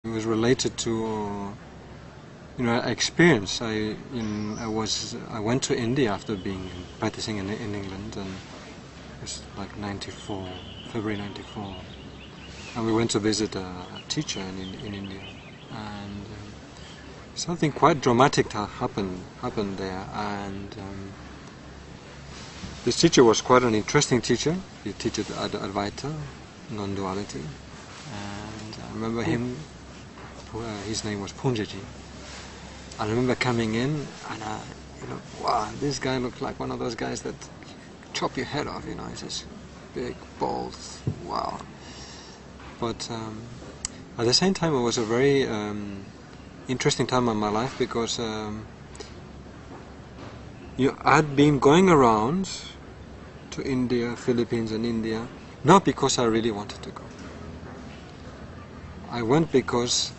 It was related to experience. I went to India after being practicing in England, and it's like '94, February '94, and we went to visit a teacher in India, and something quite dramatic happened there. And this teacher was quite an interesting teacher. He taught Advaita, non-duality, and I remember him. His name was Punjaji. I remember coming in and wow, this guy looked like one of those guys that chop your head off, he's just big, bald, wow. But at the same time it was a very interesting time in my life, because I'd been going around to India, Philippines and India, not because I really wanted to go. I went because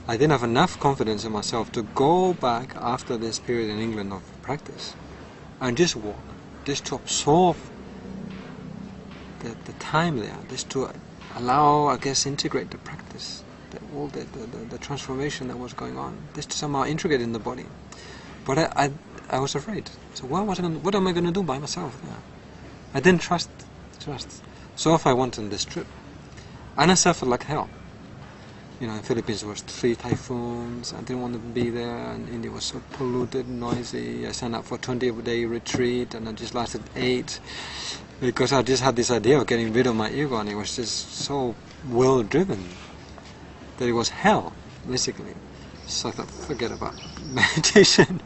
I didn't have enough confidence in myself to go back after this period in England of practice and just walk, just to absorb the time there, just to allow, I guess, integrate the practice, all the transformation that was going on, just to somehow integrate in the body. But I was afraid. So what am I going to do by myself there? I didn't trust. So off I went on this trip, and I suffered like hell. In Philippines there was 3 typhoons. I didn't want to be there, and India was so polluted, noisy. I signed up for a 20-day retreat, and I just lasted 8, because I just had this idea of getting rid of my ego, and it was just so well driven that it was hell, basically. So I thought, forget about meditation.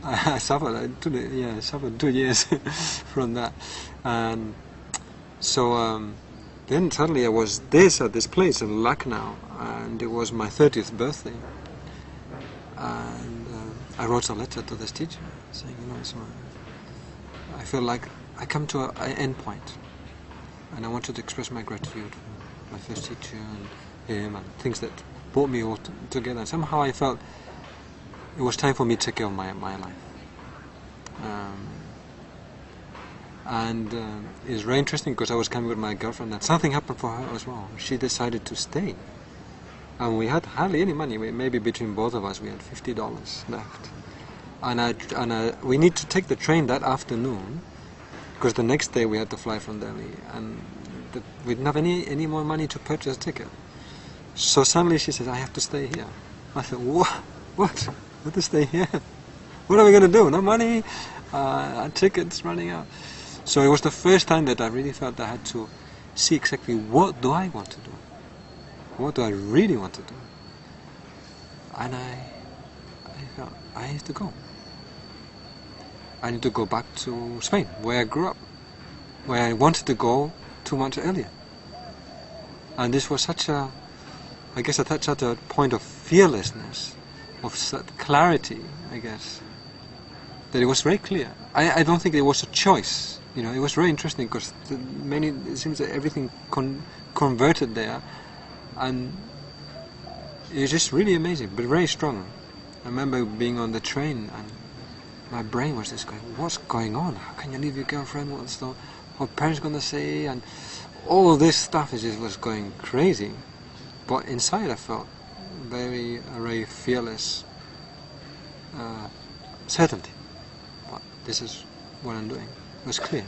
I suffered 2 years from that, and so. Then suddenly I was at this place in Lucknow, and it was my 30th birthday, and I wrote a letter to this teacher saying, I feel like I come to an end point, and I wanted to express my gratitude for my first teacher and him and things that brought me all together. And somehow I felt it was time for me to take care of my life. And it was very interesting, because I was coming with my girlfriend, and something happened for her as well. She decided to stay, and we had hardly any money. Maybe between both of us we had $50 left, and we need to take the train that afternoon, because the next day we had to fly from Delhi, and we didn't have any more money to purchase a ticket. So suddenly she says, I have to stay here. I said, what? I have to stay here? What are we going to do? No money, our tickets running out. So it was the first time that I really felt I had to see exactly what do I want to do? What do I really want to do? And I felt I have to go. I need to go back to Spain, where I grew up, where I wanted to go 2 months earlier. And this was such a point of fearlessness, of clarity, I guess, that it was very clear. I don't think it was a choice. It was very interesting, because it seems that everything converted there, and it was just really amazing, but very strong. I remember being on the train, and my brain was just going, what's going on? How can you leave your girlfriend? What's her parents going to say? And all this stuff was going crazy. But inside I felt very fearless certainty. But this is what I'm doing. It was clear.